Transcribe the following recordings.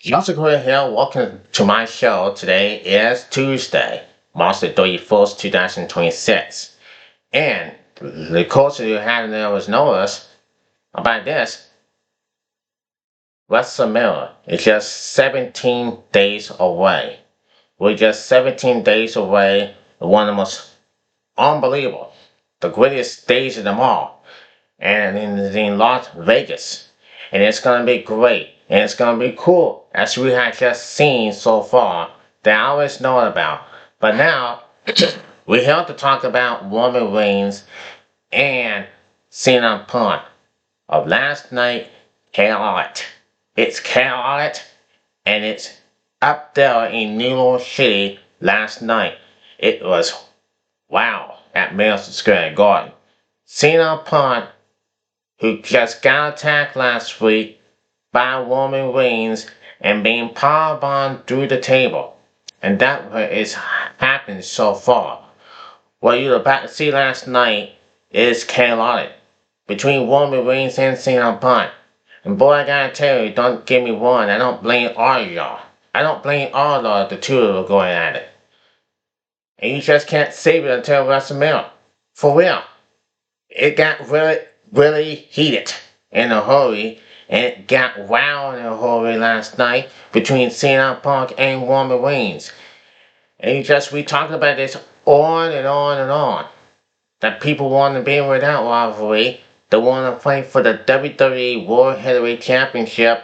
Jessica here. Welcome to my show. Today is Tuesday, March the 31st, 2026. And the culture you had there was notice about this. WrestleMania is just 17 days away. We're just 17 days away from one of the most unbelievable, the greatest days of them all. And in Las Vegas. And it's gonna be great. And it's gonna be cool, as we have just seen so far, that I always know about. But now, we have to talk about Roman Reigns and CM Punk of last night, chaotic. It's chaotic, and it's up there in New York City last night. It was wow at Madison Square Garden. CM Punk, who just got attacked last week by Roman Reigns and being powerbombed through the table. And that is happened so far. What you're about to see last night is chaotic between Roman Reigns and CM Punk. And boy, I gotta tell you, don't give me one. I don't blame all of y'all. I don't blame all of the two of them going at it. And you just can't save it until WrestleMania. For real. It got really heated in a hurry, and it got wild in a hurry last night between CM Punk and Roman Reigns. And we talked about this on and on and on. That people want to be with that rivalry. They want to fight for the WWE World Heavyweight Championship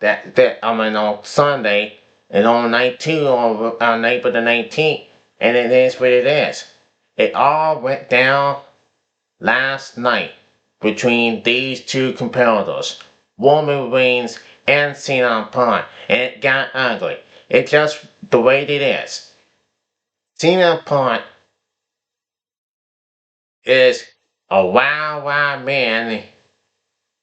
on Sunday, and on night 2 on April the 19th. And it is what it is. It all went down last night between these two competitors, Roman Reigns and CM Punk, and it got ugly. It's just the way it is. CM Punk is a wild man.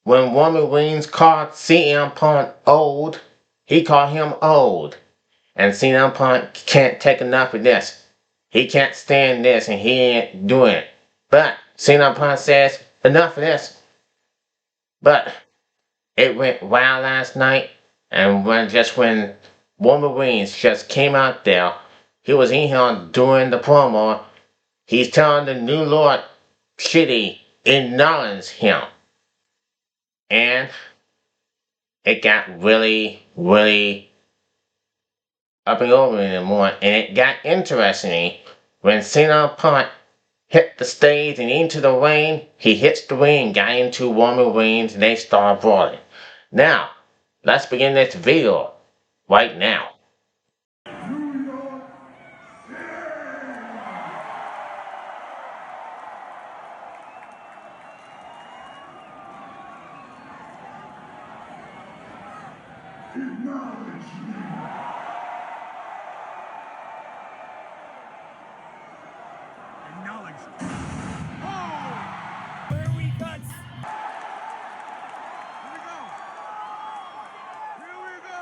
When Roman Reigns called CM Punk old, he called him old. And CM Punk can't take enough of this. He can't stand this, and he ain't doing it. But CM Punk says, enough of this. But it went wild last night, and when Roman Reigns just came out there, he was in here doing the promo. He's telling the New Lord City acknowledge him. And it got really up and over anymore, and it got interesting when CM Punk hit the stage and into the ring. He hits the ring, got into Roman Reigns, and they start brawling. Now, let's begin this video right now. Acknowledge me. Acknowledge. Oh! Where are we cuts? Here we go. Here we go.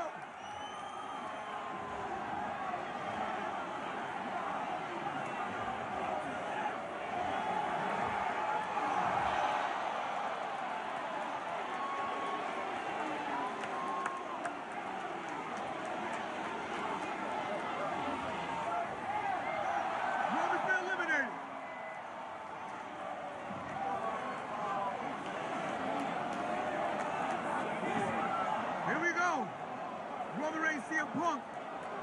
Roman's been eliminated. Here we go. Roman Reigns, CM Punk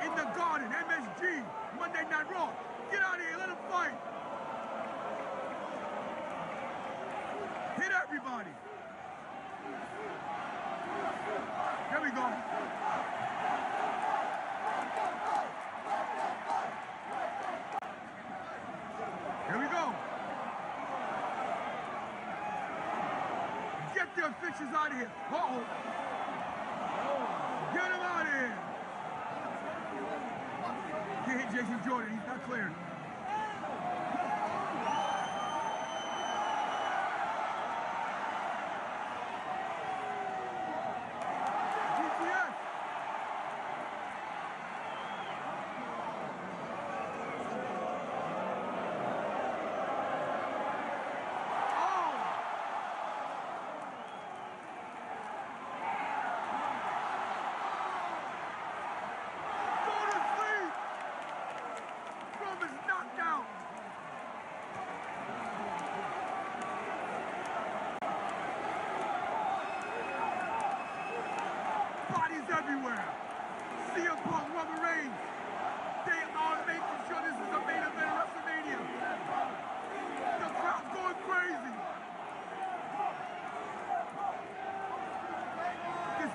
in the Garden, MSG, Monday Night Raw. Get out of here, let him fight. Hit everybody. Here we go. Here we go. Get the officials out of here. Uh-oh. Get him out of here. Can't hit Jason Jordan. He's not cleared. GTS. Oh!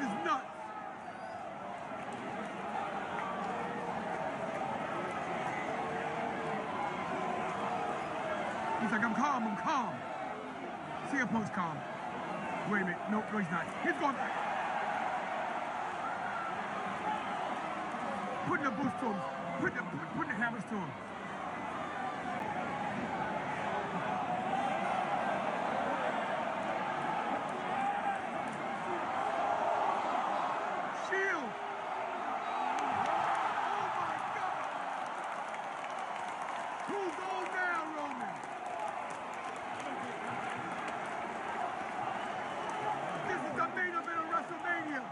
is nuts. He's like, I'm calm, I'm calm. CM Punk's calm. Wait a minute. No, he's not. He's going back. Putting the boots to him. Putting the hammers to him. Shield. Oh my God. Who's on now, Roman? This is the main event of WrestleMania.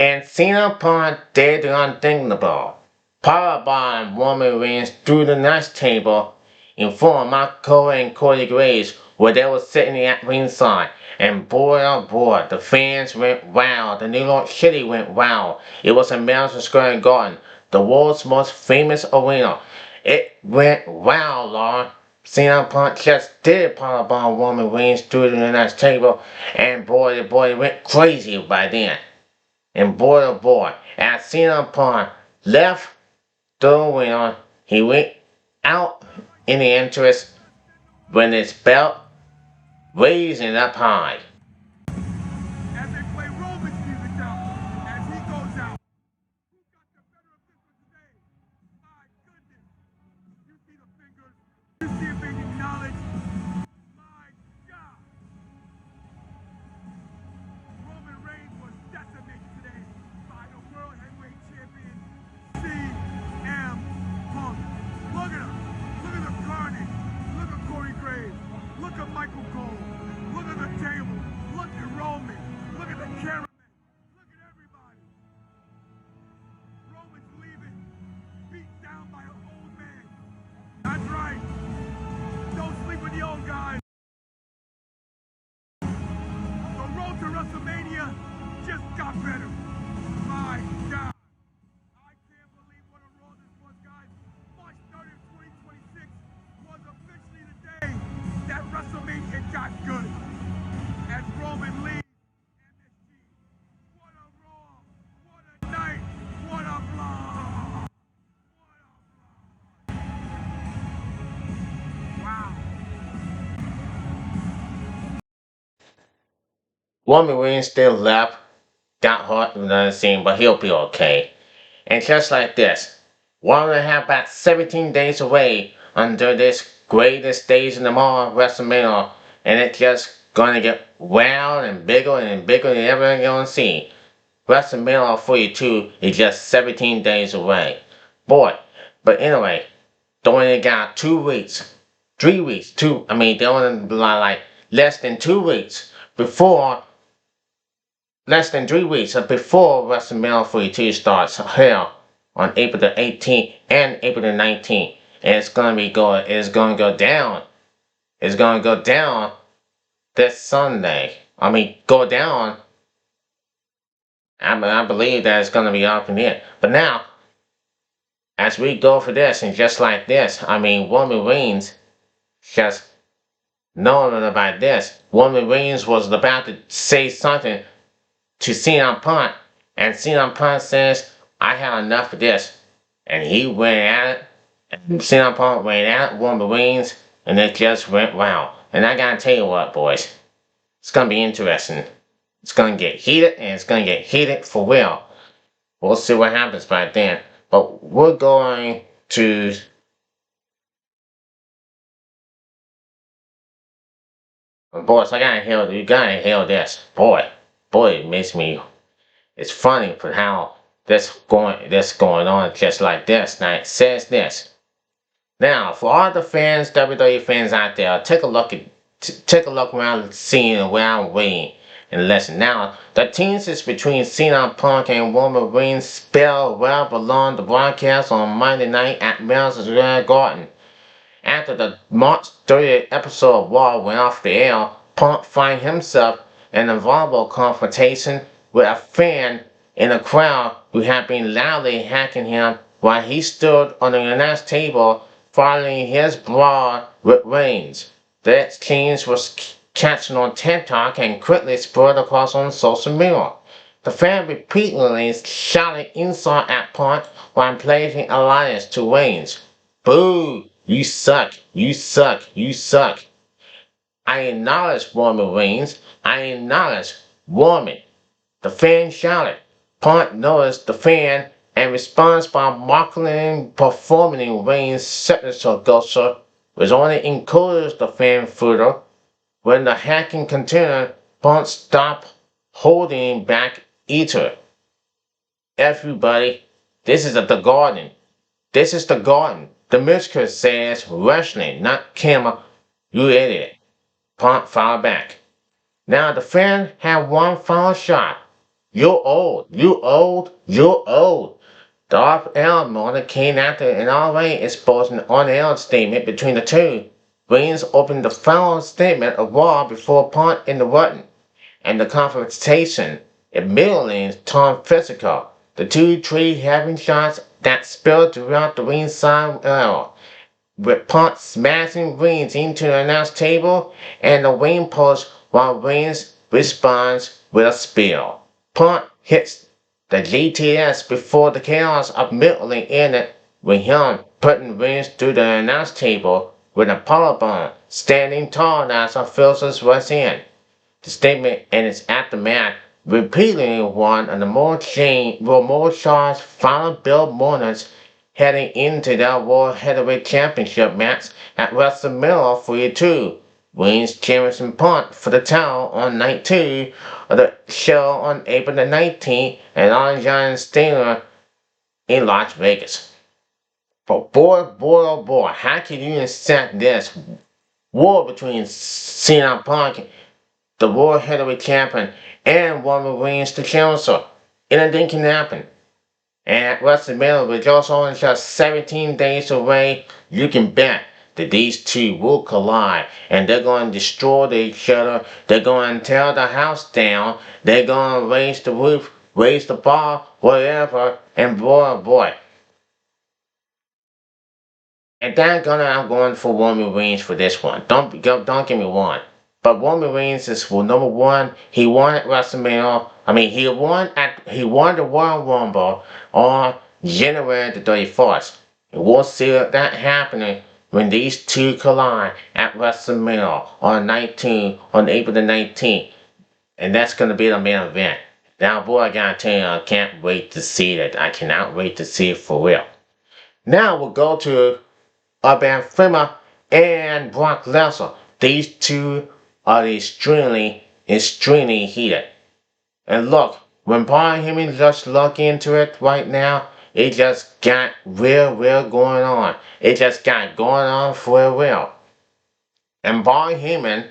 And Cena Punk did the unthinkable. Powerbomb Roman Reigns through the announce table in front of Mark Cole and Cody Graves where they were sitting at ringside. And boy oh boy, the fans went wild. The New York City went wild. It was in Madison Square Garden, the world's most famous arena. It went wild, Lord. Cena Punk just did powerbomb Roman Reigns through the announce table, and boy, it went crazy by then. And boy oh boy, as CM Punk left the arena, he went out in the entrance with his belt raising up high. As they play Roman's music now, as he goes out. Who got the better of this one today? My goodness. You see the fingers. You see it being acknowledged. My God. Roman Reigns was decimated today by the World Heavyweight Champion, CM Punk. Look at him. Look at the carnage. Look at Corey Graves. Look at Michael Cole. Look at the table. Look at Roman. Look at the cameraman. Look at everybody. Roman's leaving, beat down by an old man. That's right. Don't sleep with the old guys. The road to WrestleMania just got better. My God. I can't believe what a road this was, guys. March 30th, 2026 was officially the day that WrestleMania got good. As Roman leaves MSG. What a raw, what a night, what a vlog. Wow. Roman Reigns still left, got hurt in the scene, but he'll be okay. And just like this, we're gonna have about 17 days away under this greatest stage in them all, WrestleMania, and it's just gonna get wild and bigger than ever you're gonna see. WrestleMania 42 is just 17 days away. Boy, but anyway, they only got 2 weeks, 3 weeks, they only like less than 2 weeks before, less than 3 weeks before WrestleMania 42 starts here on April the 18th and April the 19th. And it's gonna go down. It's gonna go down this Sunday. Go down. I believe that it's gonna be up in there. But now, as we go for this, and just like this, Roman Reigns just knowing about this. Roman Reigns was about to say something to CM Punk, and CM Punk says, I had enough of this. And he went at it, and CM Punk went at Roman Reigns, and it just went wow. And I gotta tell you what, boys, it's gonna be interesting. It's gonna get heated, and it's gonna get heated for real. We'll see what happens by then. But we're going to boys, you gotta hear this. Boy, it makes me, it's funny for how this going on just like this. Now it says this. Now, for all the fans, WWE fans out there, take a look around the scene around ring and listen. Now, the tensions between CM Punk and Roman Reigns spell well beyond the broadcast on Monday night at Madison Square Garden. After the March 30th episode of Raw went off the air, Punk found himself in a vulnerable confrontation with a fan in the crowd who had been loudly hacking him while he stood on the announce table following his brawl with Reigns. The exchange was catching on TikTok and quickly spread across on social media. The fan repeatedly shouted insult at Punk while pledging alliance to Reigns. Boo! You suck! You suck! You suck! I acknowledge Roman Reigns. I acknowledge Roman. The fan shouted. Punk noticed the fan and responds by mockingly performing Reigns' signature gesture, which only encouraged the fan further. When the hacking continued, Punk stopped holding back either. Everybody, this is the Garden. This is the Garden. The mistress says wrestling, not camera. You idiot. Punk fouled back. Now the fan had one final shot. You're old. You old. You're old. The off-air moment came after an already exposed an on-air statement between the two. Reigns opened the final statement of Raw before Punk interrupted, and the confrontation immediately turned physical. The two traded having shots that spilled throughout the ringside area, with Punk smashing Reigns into the announce table and the ring post while Reigns responds with a spear. Punk hits the GTS before the chaos immediately ended with him putting Reigns through the announce table with a powerbomb, standing tall as the officials was in. The statement and its aftermath repeatedly one of the more charged final build moments heading into their World Heavyweight Championship match at WrestleMania 32. Reigns challenging Punk for the title on night 2 of the show on April the 19th at Allianz Stadium in Las Vegas. But boy, oh boy, how can you accept this war between CM Punk, the World Heavyweight Champion, and Roman Reigns, the challenger? Anything can happen. And WrestleMania, which also only just 17 days away, you can bet that these two will collide and they're going to destroy each other. They're going to tear the house down. They're going to raise the roof, raise the bar, whatever. And boy, oh boy. And I'm going for Roman Reigns for this one. Don't get me wrong. But Roman Reigns is number one. He won at WrestleMania. He won the Royal Rumble on January the 31st. We'll see that happening when these two collide at WrestleMania on April the 19th. And that's gonna be the main event. Now boy, I gotta tell you, I can't wait to see it. I cannot wait to see it for real. Now we'll go to Femi and Brock Lesnar. These two are extremely heated. And look, when Paul Heyman just look into it right now, it just got real going on. It just got going on for real. And Paul Heyman,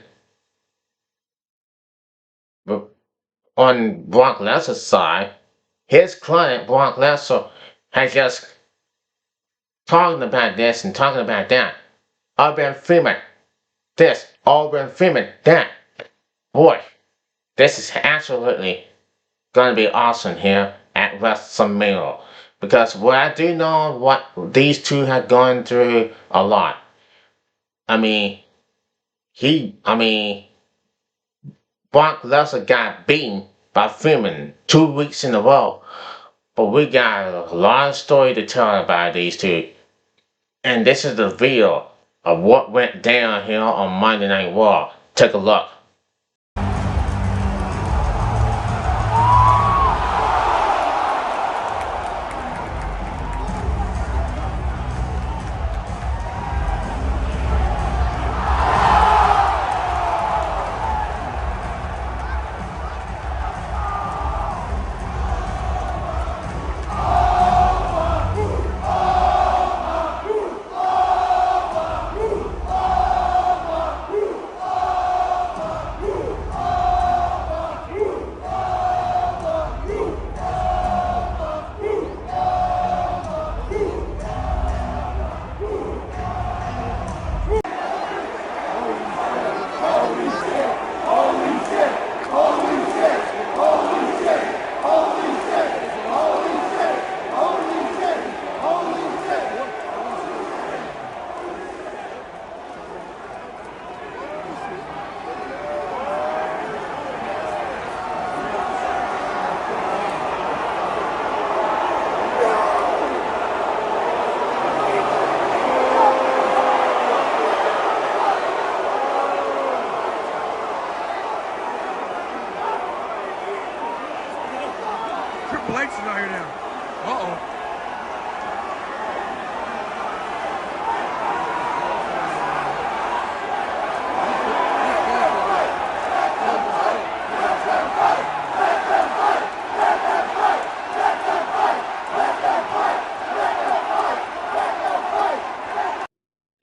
on Brock Lesnar's side, his client Brock Lesnar has just talking about this and talking about that. Femi this, Femi that. Boy, this is absolutely gonna be awesome here at WrestleMania. Because what I do know what these two have gone through a lot. Brock Lesnar got beaten by Femi 2 weeks in a row. But we got a lot of story to tell about these two. And this is the video of what went down here on Monday Night Raw. Take a look.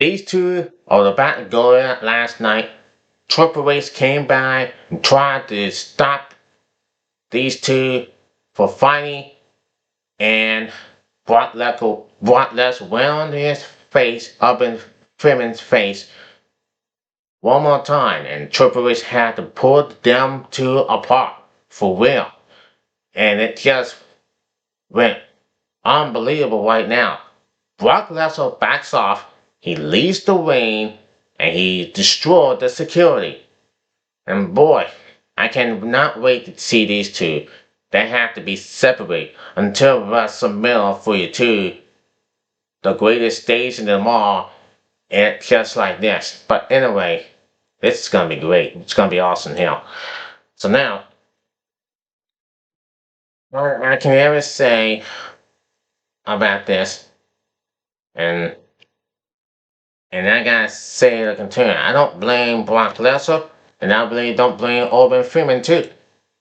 these two are about to go out last night. Triple H came by and tried to stop these two from fighting, and Brock Lesnar went on his face, up in Freeman's face, one more time, and Triple H had to pull them two apart for real. And it just went unbelievable right now. Brock Lesnar backs off, he leaves the ring, and he destroyed the security. And boy, I cannot wait to see these two. They have to be separated until WrestleMania 42, the greatest stage in them all, and just like this. But anyway, this is gonna be great. It's gonna be awesome here. So now, what I can ever say about this, and I gotta say to continue, I don't blame Brock Lesnar, and I really don't blame Orban Freeman too.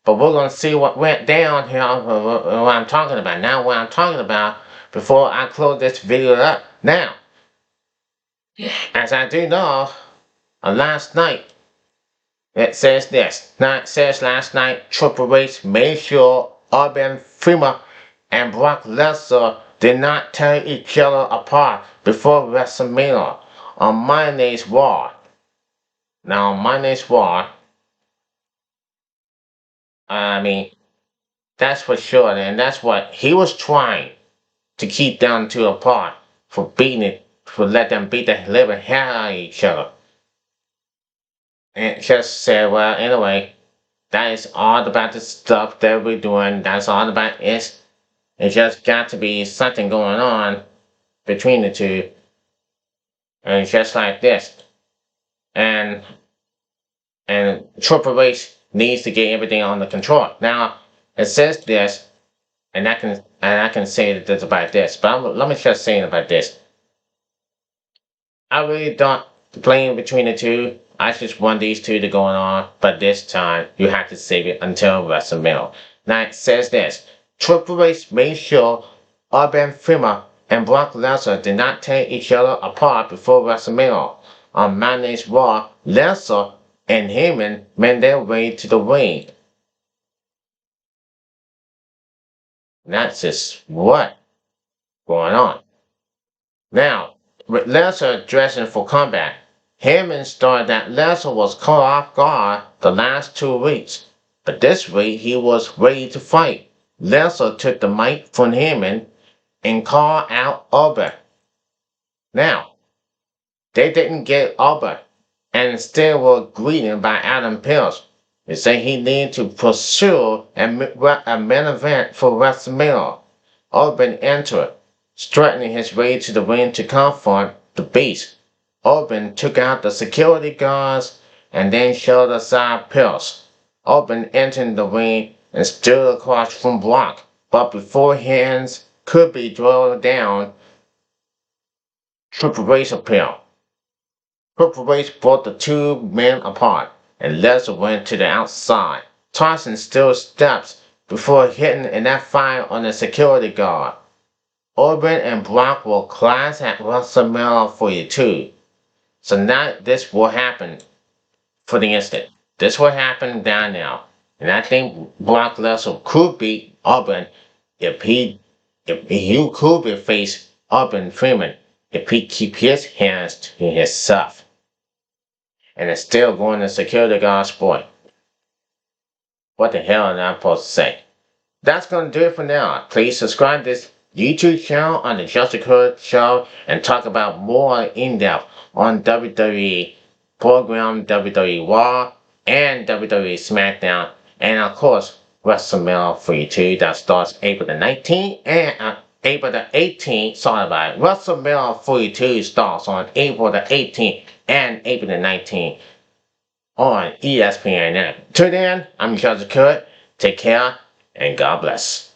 But we're gonna see what went down here, what I'm talking about. Now what I'm talking about, before I close this video up. Now, as I do know, last night, it says this. Now it says last night, Triple H made sure Orban Freeman and Brock Lesnar did not tear each other apart before WrestleMania on Monday's Raw. Now on Monday's Raw, I mean, that's for sure, and that's what he was trying to keep them two apart, for let them beat the living hell out of each other. And just said, well, anyway, that is all about the stuff that we're doing. That's all about it. It just got to be something going on between the two. And just like this. And Triple H needs to get everything under control. Now, it says this, and I can say this about this, but let me just say about this. I really don't blame between the two. I just want these two to go on, but this time you have to save it until WrestleMania. Now it says this. Triple H made sure Orban Freeman and Brock Lesnar did not tear each other apart before WrestleMania. On Monday's Raw, Lesnar and Heyman made their way to the ring. That's just what going on. Now, with Lesnar dressing for combat, Heyman stated that Lesnar was caught off guard the last 2 weeks, but this week he was ready to fight. Lesnar took the mic from Heyman and called out Orban. Now, they didn't get Orban, and instead were greeted by Adam Pearce. They say he needed to pursue a main event for WrestleMania. Orban entered, straightening his way to the ring to confront the Beast. Orban took out the security guards and then shoved aside Pearce. Orban entered the ring and stood across from Brock, but before hands could be drawn down, Triple H appeared. Triple H brought the two men apart, and Lesnar went to the outside, tossing steel steps before hitting in that fire on the security guard. Orban and Brock will clash at WrestleMania 42. So now this will happen for the instant. This will happen down now. And I think Brock Lesnar could beat Orban if he could face Orban Freeman if he keep his hands to himself. And it's still going to security guard sport. What the hell am I supposed to say? That's going to do it for now. Please subscribe to this YouTube channel on the Just Occurred Show and talk about more in depth on WWE program, WWE Raw, and WWE SmackDown, and of course WrestleMania 42 that starts April the 19th and April the 18th. Sorry about it. WrestleMania 42 starts on April the 18th and April the 19th on ESPN. Till then, I'm Just Occurred. Take care and God bless.